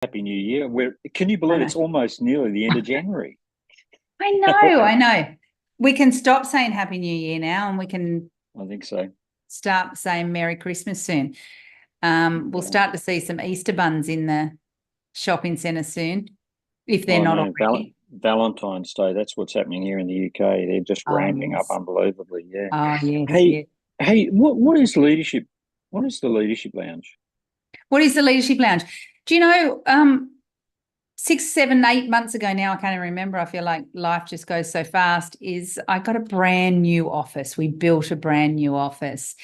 Happy New Year. Can you I believe know. it's almost nearly the end of January? I know, I know. We can stop saying Happy New Year now and we can I think so. start saying Merry Christmas soon. We'll Yeah. start to see some Easter buns in the shopping centre soon, if they're Oh not no, already. Valentine's Day. That's what's happening here in the UK. They're just Oh, ramping up yes. unbelievably. Yeah. Oh, yes, Hey, yes. hey, what is leadership? What is the leadership lounge? What is the Leadership Lounge? Do you know, 6, 7, 8 months ago now, I can't even remember. I feel like life just goes so fast. Is I got a brand new office. We built a brand new office.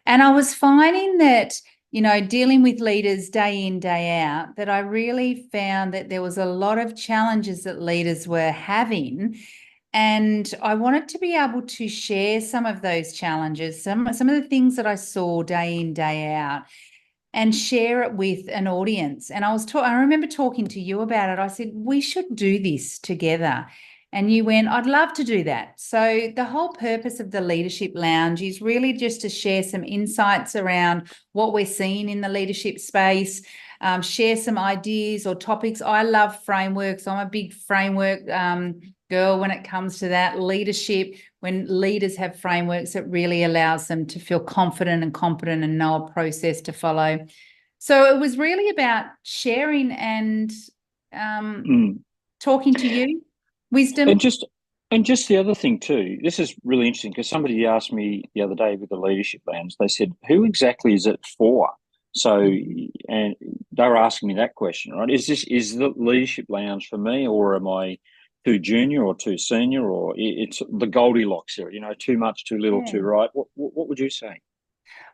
And I was finding that, dealing with leaders day in, day out, that I really found that there was a lot of challenges that leaders were having. And I wanted to be able to share some of those challenges, some of the things that I saw day in, day out, and share it with an audience. And I remember talking to you about it. I said, we should do this together. And you went, I'd love to do that. So the whole purpose of the Leadership Lounge is really just to share some insights around what we're seeing in the leadership space, share some ideas or topics. I love frameworks. I'm a big framework girl when it comes to that leadership. When leaders have frameworks, it really allows them to feel confident and competent and know a process to follow. So it was really about sharing and um, Mm. talking to you, And wisdom. just and just the other thing too. This is really interesting because somebody asked me the other day with the leadership lounge. They said, "Who exactly is it for?" So, and they were asking me that question, right? Is the leadership lounge for me, or am I too junior or too senior, or it's the Goldilocks here? Too much, too little, too Yeah. right. What would you say?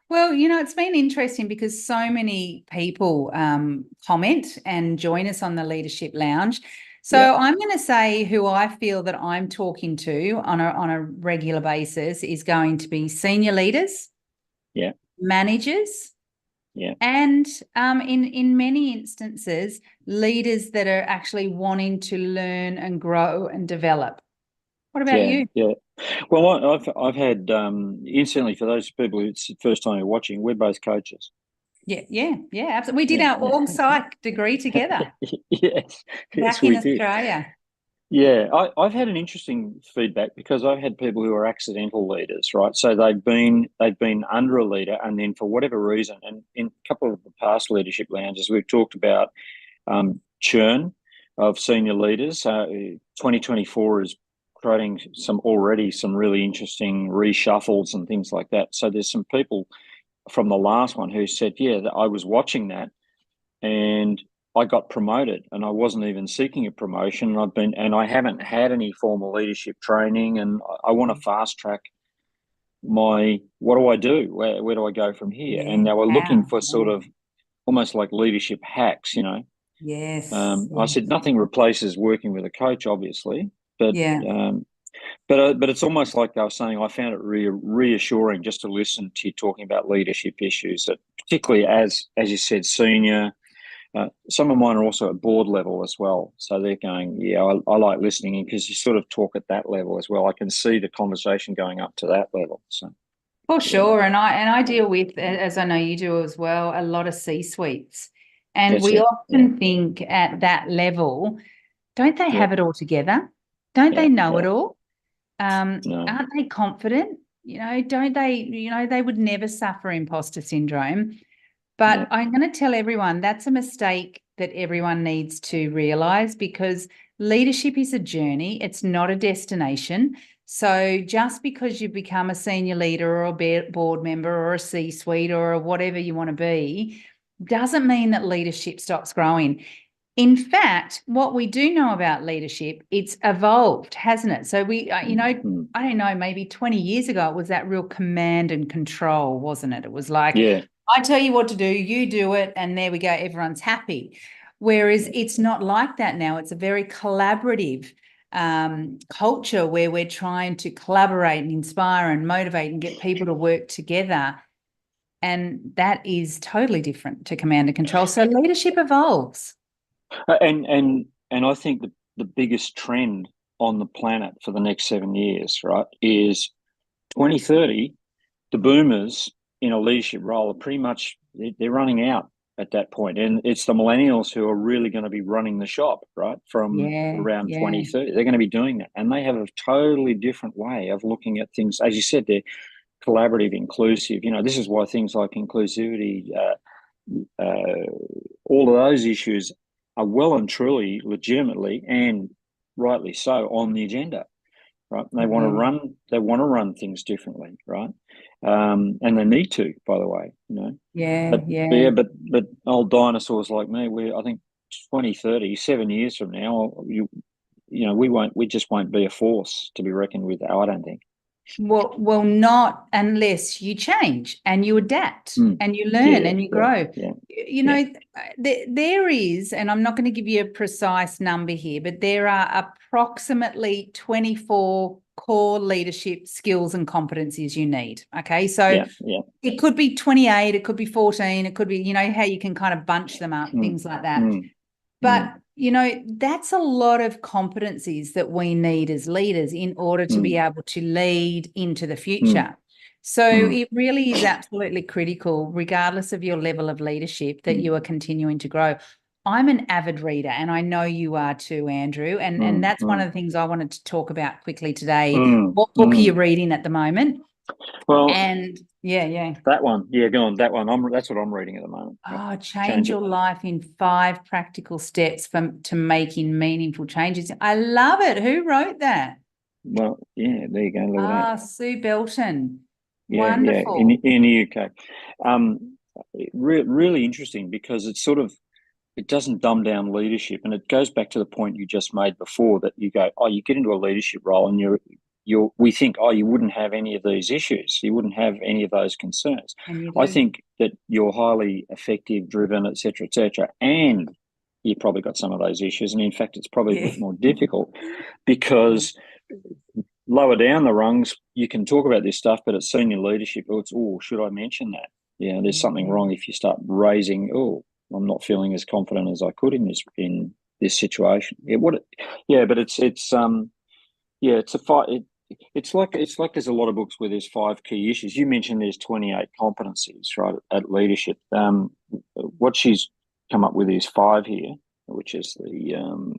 Well, it's been interesting because so many people comment and join us on the Leadership Lounge. Yeah, So I'm going to say who I feel that I'm talking to on a regular basis is going to be senior leaders, yeah, managers, yeah, and in many instances, leaders that are actually wanting to learn and grow and develop. What about yeah, you? yeah. Well, I've had instantly for those people who it's the first time you're watching, we're both coaches. Yeah, yeah, yeah, absolutely. We did Yeah, our yeah. org psych degree together Yes, yes, back in we did. Australia. Yeah, I've had an interesting feedback because I've had people who are accidental leaders, right? So they've been under a leader, and then for whatever reason, and in a couple of the past leadership lounges, we've talked about churn of senior leaders. 2024 is creating some really interesting reshuffles and things like that. So there's some people from the last one who said, yeah, that I was watching that and I got promoted and I wasn't even seeking a promotion. And I haven't had any formal leadership training and I want to fast track what do I do? Where do I go from here? Yeah, And they were looking wow. for sort Yeah. of almost like leadership hacks. Yes, I said yes. nothing replaces working with a coach, obviously, but Yeah. um, but it's almost like I was saying. I found it reassuring just to listen to you talking about leadership issues, that particularly as you said, senior. Some of mine are also at board level as well, so they're going, yeah, I like listening in because you sort of talk at that level as well. I can see the conversation going up to that level. So For yeah, sure. And I deal with, as I know you do as well, a lot of C-suites. And that's we it. Yeah, often think at that level, don't they yeah, have it all together? Don't yeah, they know it yeah. all? No, Aren't they confident? Don't they, they would never suffer imposter syndrome. But yeah, I'm going to tell everyone that's a mistake that everyone needs to realize, because leadership is a journey, it's not a destination. So just because you become a senior leader or a board member or a C-suite or whatever you want to be, doesn't mean that leadership stops growing. In fact, what we do know about leadership, it's evolved, hasn't it? So mm, I don't know, maybe 20 years ago, it was that real command and control, wasn't it? It was like, yeah, I tell you what to do, you do it, and there we go, everyone's happy. Whereas yeah, it's not like that now. It's a very collaborative culture where we're trying to collaborate and inspire and motivate and get people to work together. And that is totally different to command and control. So leadership evolves. and I think the biggest trend on the planet for the next 7 years, right, is 2030. The boomers in a leadership role are pretty much they're running out. at that point. And it's the millennials who are really going to be running the shop, right? From Yeah, around yeah. 2030. They're going to be doing that. And they have a totally different way of looking at things. As you said, they're collaborative, inclusive. This is why things like inclusivity, all of those issues are well and truly, legitimately, and rightly so, on the agenda. Right, and they want to run. They want to run things differently, right? And they need to, by the way, Yeah, But old dinosaurs like me, I think 20, 30, 7 years from now, we just won't be a force to be reckoned with. I don't think. Well, not unless you change and you adapt and you learn and you grow. There is, and I'm not going to give you a precise number here, but there are approximately 24 core leadership skills and competencies you need. Okay. So it could be 28, it could be 14, it could be, how you can kind of bunch them up, things like that. But, that's a lot of competencies that we need as leaders in order to be able to lead into the future. So it really is absolutely critical, regardless of your level of leadership, that you are continuing to grow. I'm an avid reader, and I know you are too, Andrew. And that's one of the things I wanted to talk about quickly today. What book are you reading at the moment? Well, and that one. Yeah, go on. That one. That's what I'm reading at the moment. Oh, change your life in 5 practical steps to making meaningful changes. I love it. Who wrote that? Well, yeah, there you go. Look at that. Sue Belton. Yeah, Wonderful. yeah, in the UK. Really interesting, because it doesn't dumb down leadership, and it goes back to the point you just made before, that you go, you get into a leadership role and we think, you wouldn't have any of these issues, you wouldn't have any of those concerns. I think that you're highly effective, driven, etc., and you probably got some of those issues, and in fact, it's probably a bit more difficult, because lower down the rungs, you can talk about this stuff, but at senior leadership, should I mention that? Yeah, there's something wrong if you start raising, I'm not feeling as confident as I could in this situation. But it's a fight. It's like there's a lot of books where there's 5 key issues. You mentioned there's 28 competencies, right, at leadership. What she's come up with is 5 here, which is the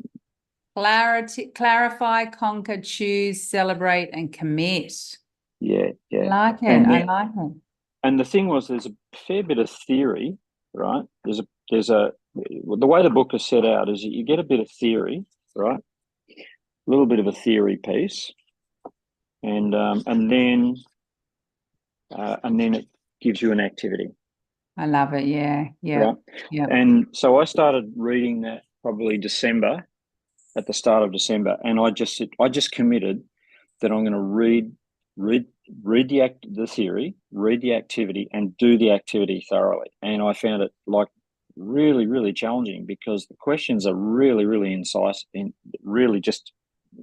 clarify, conquer, choose, celebrate, and commit. Yeah. I like it. I like it. And the thing was, there's a fair bit of theory, right? The way the book is set out is you get a bit of theory, right? A little bit of a theory piece, and then it gives you an activity. I love it. Yeah. Right? Yeah. And so I started reading that probably at the start of December, and I just committed that I'm going to read the theory, read the activity, and do the activity thoroughly. And I found it really, really challenging, because the questions are really, really incisive and really just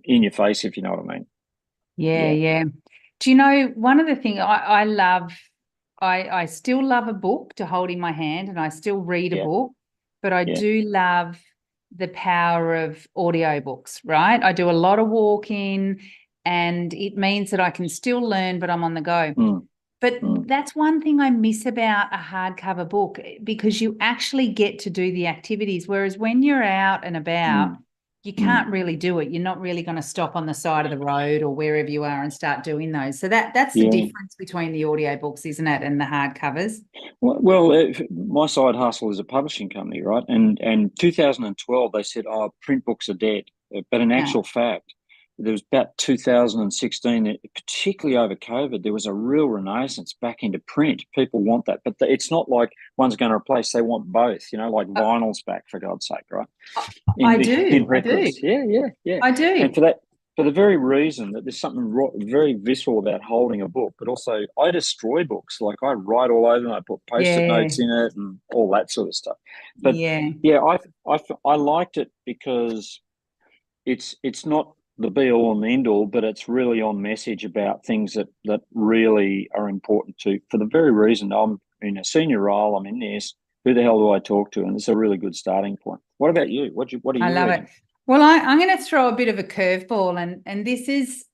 in your face, if you know what I mean. Yeah. Do you know, one of the things I love, I still love a book to hold in my hand, and I still read a book, but I do love the power of audiobooks, right? I do a lot of walking, and it means that I can still learn, but I'm on the go. But that's one thing I miss about a hardcover book, because you actually get to do the activities, whereas when you're out and about, you can't really do it. You're not really going to stop on the side of the road or wherever you are and start doing those. So that's the difference between the audiobooks, isn't it, and the hardcovers? Well, my side hustle is a publishing company, right? And 2012, they said, print books are dead. But in actual fact, there was about 2016, particularly over COVID, there was a real renaissance back into print. People want that, but it's not like one's going to replace. They want both, like vinyl's back, for God's sake, right? I do. Yeah. I do. And for the very reason that there's something very visceral about holding a book, but also I destroy books. Like, I write all over them, I put post-it notes in it and all that sort of stuff. But I liked it because it's not the be all and the end all, but it's really on message about things that really are important for the very reason I'm in a senior role, I'm in this. Who the hell do I talk to? And it's a really good starting point. What about you? What are you I love reading? it. Well, I'm going to throw a bit of a curveball, and this is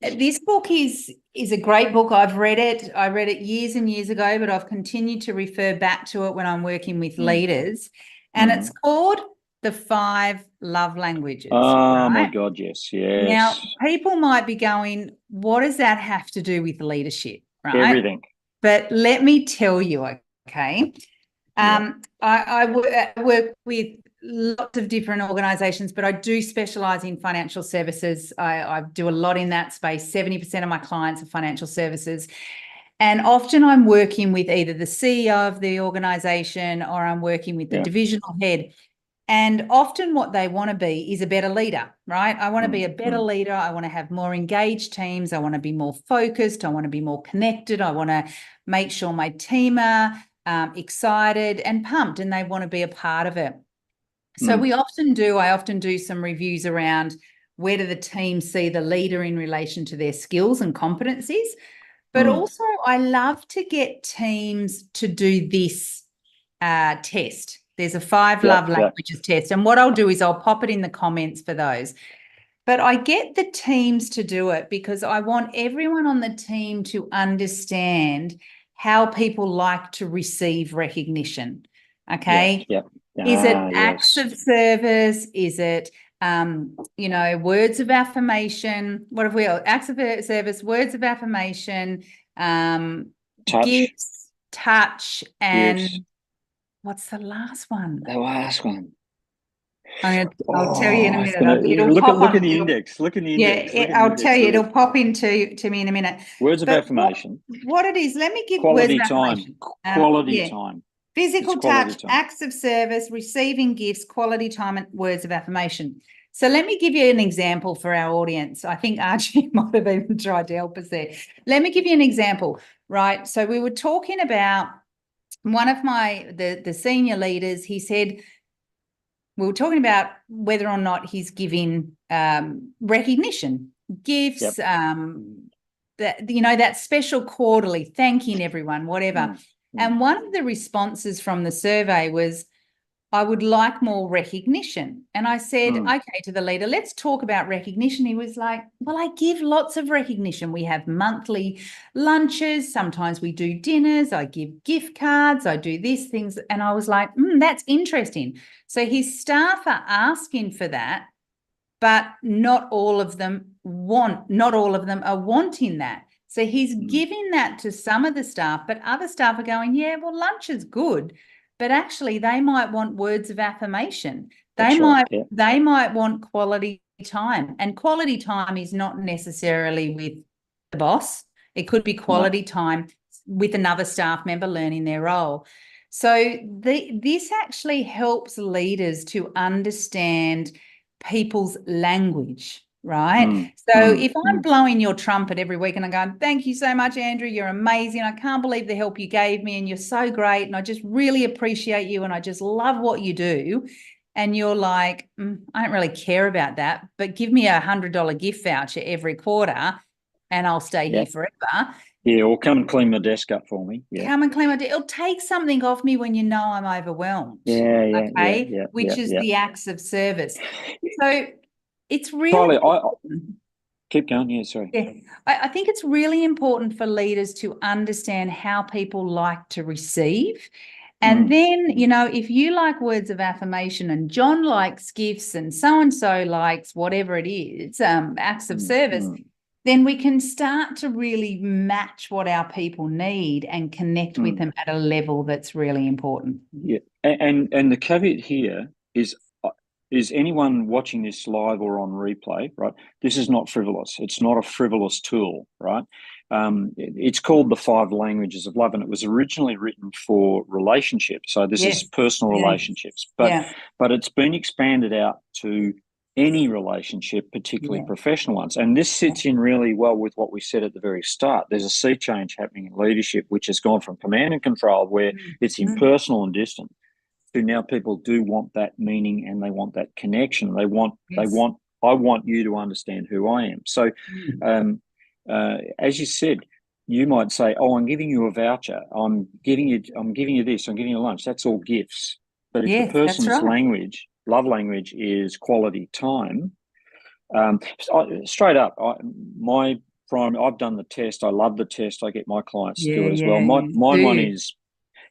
this book is a great book. I've read it. I read it years and years ago, but I've continued to refer back to it when I'm working with leaders. And it's called The 5 Love Languages. Oh, right? my God, yes. Now, people might be going, what does that have to do with leadership, right? Everything. But let me tell you, okay? I work with lots of different organisations, but I do specialise in financial services. I do a lot in that space. 70% of my clients are financial services. And often I'm working with either the CEO of the organisation or I'm working with the divisional head. And often what they want to be is a better leader, right? I want to be a better leader. I want to have more engaged teams. I want to be more focused. I want to be more connected. I want to make sure my team are excited and pumped and they want to be a part of it. So I often do some reviews around where do the team see the leader in relation to their skills and competencies. But also I love to get teams to do this test. There's a 5 love languages test. And what I'll do is I'll pop it in the comments for those. But I get the teams to do it because I want everyone on the team to understand how people like to receive recognition. Okay. Is it acts of service? Is it, words of affirmation? What have we got? Acts of service, words of affirmation, gifts, touch, and what's the last one? The last one. I'll tell you in a minute. Look in the index. Look in the index. I'll tell you. It'll pop into me in a minute. Words of affirmation. What it is, let me give quality words of affirmation. Quality time. Physical touch, acts of service, receiving gifts, quality time, and words of affirmation. So let me give you an example for our audience. I think Archie might have even tried to help us there. Let me give you an example, right? So we were talking about one of the senior leaders. He said, we were talking about whether or not he's giving recognition, gifts, that special quarterly, thanking everyone, whatever. And one of the responses from the survey was, I would like more recognition. And I said, okay, to the leader, let's talk about recognition. He was like, well, I give lots of recognition. We have monthly lunches. Sometimes we do dinners. I give gift cards. I do these things. And I was like, that's interesting. So his staff are asking for that, but not all of them are wanting that. So he's giving that to some of the staff, but other staff are going, yeah, well, lunch is good. But actually, they might want words of affirmation. They might want quality time. And quality time is not necessarily with the boss. It could be quality time with another staff member learning their role. So this actually helps leaders to understand people's language, right? So if I'm blowing your trumpet every week and I'm going, thank you so much, Andrew, you're amazing. I can't believe the help you gave me and you're so great and I just really appreciate you and I just love what you do. And you're like, I don't really care about that, but give me $100 gift voucher every quarter and I'll stay here forever. Yeah, or come and clean my desk up for me. Yeah. Come and clean my desk. It'll take something off me when you know I'm overwhelmed. Which is the acts of service. So it's really keep going. Yeah, sorry. Yeah, I think it's really important for leaders to understand how people like to receive. And then, if you like words of affirmation and John likes gifts and so likes whatever it is, acts of service, then we can start to really match what our people need and connect with them at a level that's really important. Yeah, and the caveat here is anyone watching this live or on replay, right? This is not frivolous. It's not a frivolous tool, right? It's called the 5 languages of love, and it was originally written for relationships. So this is personal relationships, but it's been expanded out to any relationship, particularly professional ones. And this sits in really well with what we said at the very start. There's a sea change happening in leadership, which has gone from command and control, where it's impersonal and distant, to now people do want that meaning and they want that connection. I want you to understand who I am. So as you said, you might say, oh, I'm giving you a voucher. I'm giving you this, I'm giving you lunch. That's all gifts. But if the person's love language is quality time, straight up, my I've done the test. I love the test. I get my clients to do Yeah, it as well. yeah, My you mine one do. is,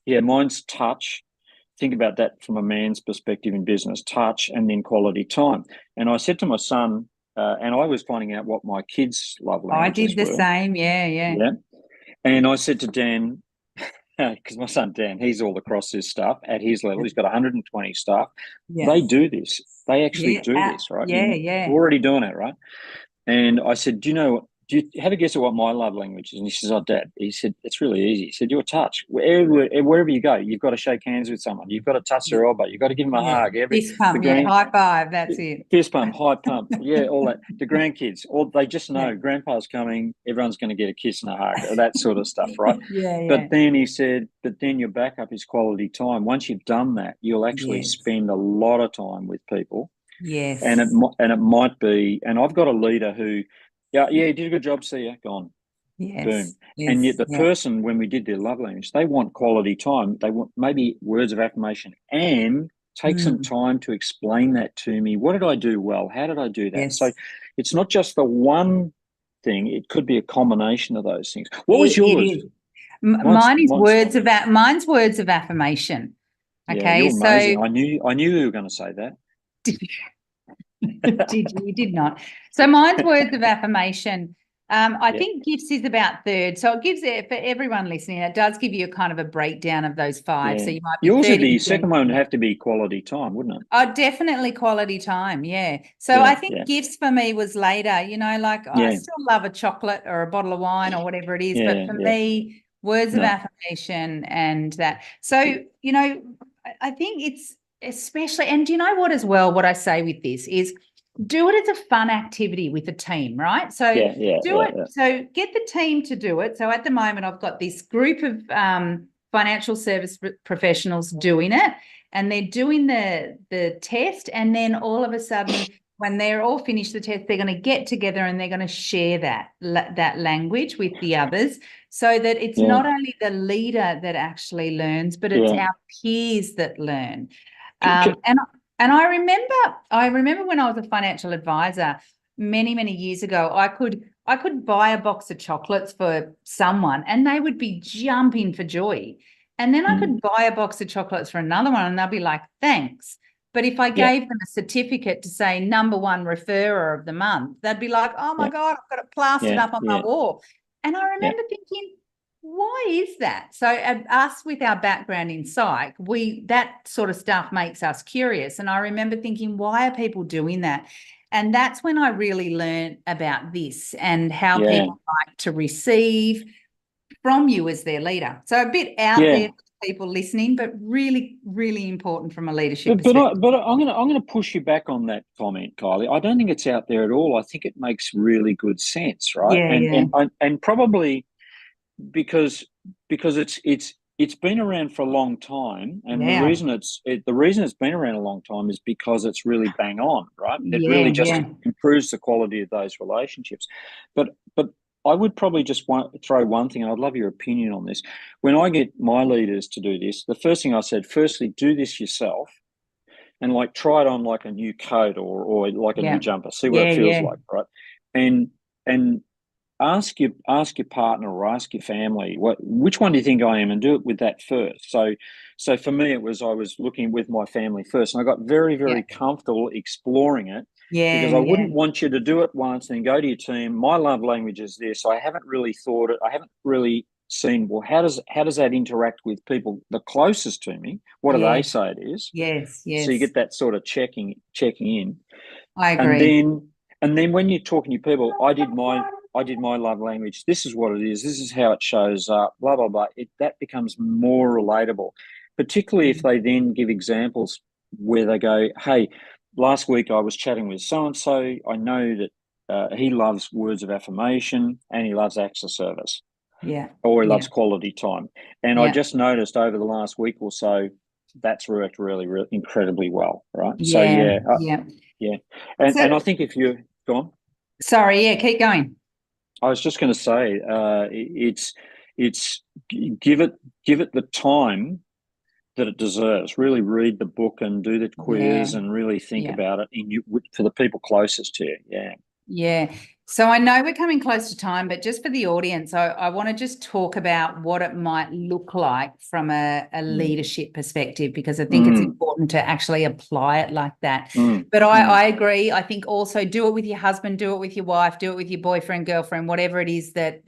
mine's touch. Think about that from a man's perspective in business: touch, and then quality time. And I said to my son, and I was finding out what my kids' love I languages did the were. same. Yeah, yeah. Yeah. And I said to Dan, because my son Dan, he's all across this stuff at his level. He's got 120 staff. Yeah. They do this. They actually Yeah. do this, right? Yeah, yeah. Already doing it, right? And I said, do you have a guess at what my love language is? And he says, oh, Dad. He said, it's really easy. He said, your touch. Wherever you go, you've got to shake hands with someone. You've got to touch their elbow. You've got to give them a Yeah. hug. Fist The pump. Yeah. grand High five. That's it. fist pump, high pump, yeah, all that. The grandkids, all they just know Yeah. grandpa's coming, everyone's going to get a kiss and a hug, or that sort of stuff, right? Yeah, yeah. But then he said, but then your backup is quality time. Once you've done that, you'll actually Yes. spend a lot of time with people, Yes. and it might be. And I've got a leader who, yeah, you did a good job. See ya, gone, Yes. boom. And yet Yes. the Yeah. person, when we did their love language, they want quality time. They want maybe words of affirmation and take some time to explain that to me. What did I do well? How did I do that? So Yes. it's not just the one thing. It could be a combination of those things. What was It yours? is. Mine's, Mine is mine's, mine's words of affirmation. yeah, Okay. you're So amazing. I knew you were going to say that. did you? You did not. So mine's words of affirmation. I Yeah. think gifts is about third. So it gives it for everyone listening. It does give you a kind of a breakdown of those five. Yeah. So you might be Yours would be 30%. second one would have to be quality time, wouldn't it? Oh, definitely quality time. Yeah. So Yeah, I think yeah, gifts for me was later, like I yeah, still love a chocolate or a bottle of wine or whatever it is. But yeah, for yeah. me, words of No. affirmation and that. So, I think it's especially, and do you know what as well, what I say with this is do it as a fun activity with a team, right? So Yeah, yeah, do yeah, it. yeah. So get the team to do it. So at the moment, I've got this group of financial service professionals doing it, and they're doing the test, and then all of a sudden when they're all finished the test, they're going to get together and they're going to share that language with the others, so that it's Yeah, not only the leader that actually learns, but it's yeah. our peers that learn. C- c- And I remember when I was a financial advisor many, many years ago, I could buy a box of chocolates for someone and they would be jumping for joy. And then I mm, could buy a box of chocolates for another one and they'll be like, thanks. But if I yeah, gave them a certificate to say number one referrer of the month, they'd be like, oh my yeah, God, I've got it plastered yeah, up on my yeah, wall. And I yeah, remember thinking, why is that? So us with our background in psych, that sort of stuff makes us curious. And I remember thinking, why are people doing that? And that's when I really learned about this and how yeah, people like to receive from you as their leader. So a bit out yeah. there for people listening, but really, really important from a leadership But perspective. I'm gonna push you back on that comment, Kylie. I don't think it's out there at all. I think it makes really good sense, right? Yeah, And yeah, and probably because it's been around for a long time, and yeah, the reason it's been around a long time is because it's really bang on, right? It really yeah, just yeah, improves the quality of those relationships. But I would probably just throw one thing, and I'd love your opinion on this. When I get my leaders to do this, the first thing I said, firstly, do this yourself and like try it on like a new coat or like a new yeah, jumper, see what yeah, it feels yeah, like, right? And ask your partner or ask your family which one do you think I am, and do it with that first. So for me it was, I was looking with my family first, and I got very, yeah, very comfortable exploring it, yeah, because I yeah, wouldn't want you to do it once and then go to your team, my love language is this. I haven't really thought it, I haven't really seen, well, how does that interact with people the closest to me, what do they yes, say it is. yes, So you yes. get that sort of checking in. I And agree. then when you're talking to people, I did my love language. This is what it is. This is how it shows up. Blah blah blah. That becomes more relatable, particularly if they then give examples where they go, "Hey, last week I was chatting with so and so. I know that he loves words of affirmation and he loves acts of service, Yeah, or he yeah, loves quality time. And I yeah, just noticed over the last week or so that's worked really, really incredibly well, right? So yeah, yeah. yeah, and I So think if you go on, sorry, yeah, keep going. I was just going to say, it's give it the time that it deserves. Really read the book and do the Yeah, quiz and really think yeah. about it for the people closest to you. Yeah, Yeah. So I know we're coming close to time, but just for the audience, I want to just talk about what it might look like from a leadership perspective, because I think it's important to actually apply it like that. But I agree. I think also do it with your husband, do it with your wife, do it with your boyfriend, girlfriend, whatever it is that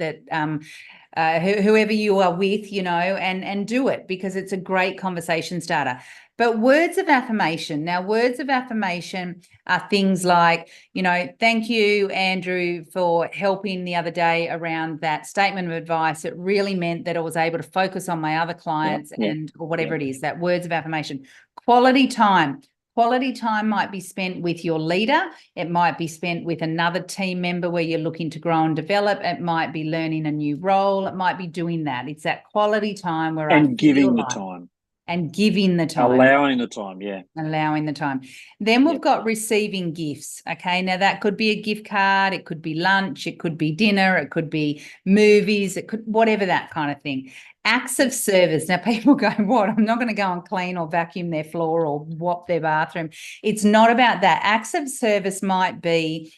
whoever you are with, you know, and do it, because it's a great conversation starter. But words of affirmation. Now, words of affirmation are things like, you know, thank you, Andrew, for helping the other day around that statement of advice. It really meant that I was able to focus on my other clients or whatever it is, that words of affirmation. Quality time. Quality time might be spent with your leader. It might be spent with another team member where you're looking to grow and develop. It might be learning a new role. It might be doing that. It's that quality time where and giving the time. And giving the time. Allowing the time, allowing the time. Then we've got receiving gifts. Okay, now that could be a gift card, it could be lunch, it could be dinner, it could be movies, it could whatever, that kind of thing. Acts of service. Now people go, what? I'm not going to go and clean or vacuum their floor or mop their bathroom. It's not about that. Acts of service might be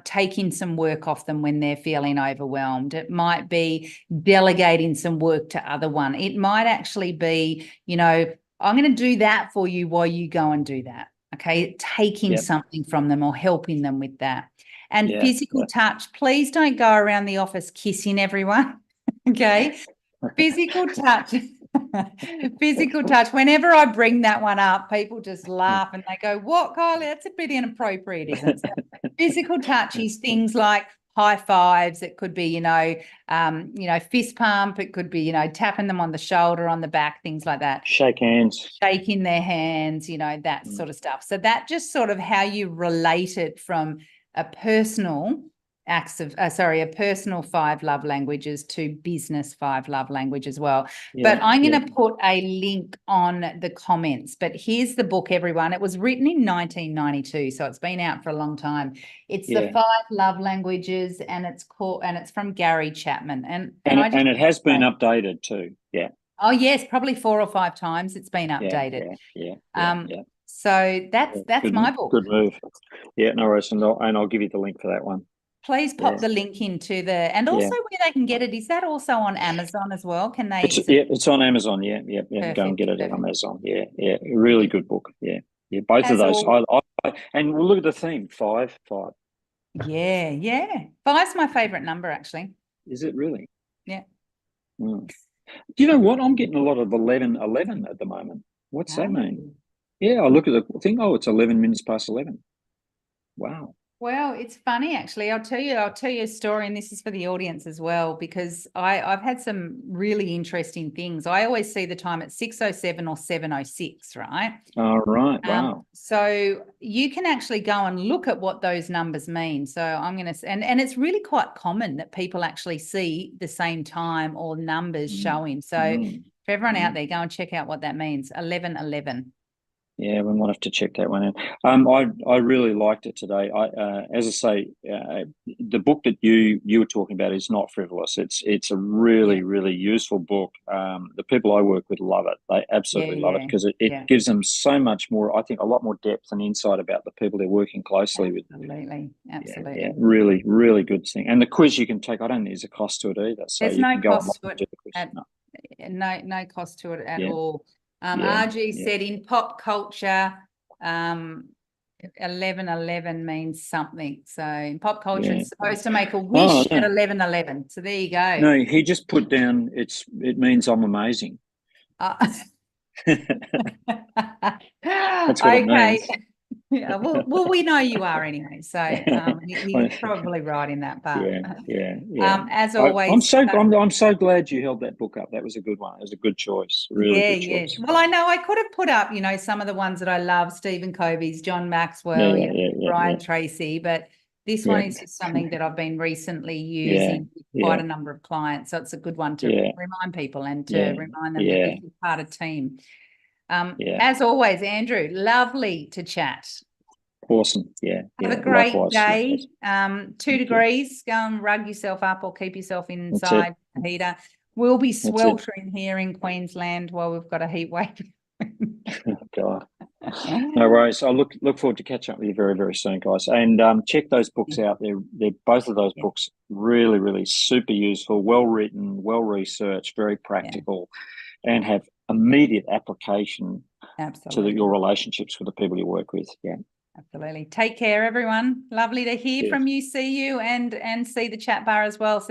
taking some work off them when they're feeling overwhelmed. It might be delegating some work to other one. It might actually be, you know, I'm going to do that for you while you go and do that. Okay, taking something from them or helping them with that. And physical touch. Please don't go around the office kissing everyone. Okay, physical touch. Physical touch. Whenever I bring that one up, people just laugh and they go, what, Kylie? That's a bit inappropriate, isn't it? So physical touch is things like high fives. It could be, you know, fist pump. It could be, you know, tapping them on the shoulder, on the back, things like that. Shake hands. Shaking their hands, you know, that sort of stuff. So that just sort of how you relate it from a personal a personal 5 love languages to business 5 love language as well. But I'm going to put a link on the comments. But here's the book, everyone. It was written in 1992, so it's been out for a long time. It's the 5 love languages, and it's from Gary Chapman. And it has been updated too. Yeah. Oh yes, probably 4 or 5 times it's been updated. So that's my book. Good move. Yeah, no worries, and I'll give you the link for that one. Please pop the link into and also where they can get it. Is that also on Amazon as well? Can they? It's on Amazon. Yeah. Go and get it on Amazon. Yeah. Really good book. Yeah. Both of those. And we'll look at the theme. 5. Yeah. 5's my favorite number, actually. Is it really? Yeah. Do you know what? I'm getting a lot of 11 at the moment. What's that mean? Yeah, I look at the thing. Oh, it's 11 minutes past 11. Wow. Well, it's funny, actually. I'll tell you a story, and this is for the audience as well, because I've had some really interesting things. I always see the time at 6:07 or 7:06, right? All right. Wow. So you can actually go and look at what those numbers mean. So I'm going to, and it's really quite common that people actually see the same time or numbers showing. So for everyone out there, go and check out what that means. 11:11. Yeah, we might have to check that one out. I really liked it today. As I say, the book that you were talking about is not frivolous. It's a really really useful book. The people I work with love it. They absolutely love it because it gives them so much more. I think a lot more depth and insight about the people they're working closely with. Absolutely. Yeah, really really good thing. And the quiz you can take. I don't think there's a cost to it either. So there's you no can go cost to it. No cost to it at all. RG said in pop culture, 11:11 means something. So in pop culture, it's supposed to make a wish at 11:11. So there you go. No, he just put down it means I'm amazing. That's what it means. Yeah, well, we know you are anyway, so he's probably right in that part. Yeah. As always, I'm so glad you held that book up. That was a good one. It was a good choice. Really good choice. Well, I know I could have put up, some of the ones that I love: Stephen Covey's, John Maxwell, Brian Tracy, but this one is just something that I've been recently using with quite a number of clients. So it's a good one to remind people and to remind them that this is part of a team. As always, Andrew, lovely to chat. Awesome. Have a great day. 2 degrees. Go and rug yourself up or keep yourself inside the heater. We'll be sweltering here in Queensland while we've got a heat wave. God. No worries. I look forward to catching up with you very, very soon, guys. And check those books out. They're both of those books really, really super useful, well written, well researched, very practical, and have immediate application Absolutely. to your relationships with the people you work with. Yeah. Absolutely. Take care, everyone. Lovely to hear from you, see you, and see the chat bar as well. So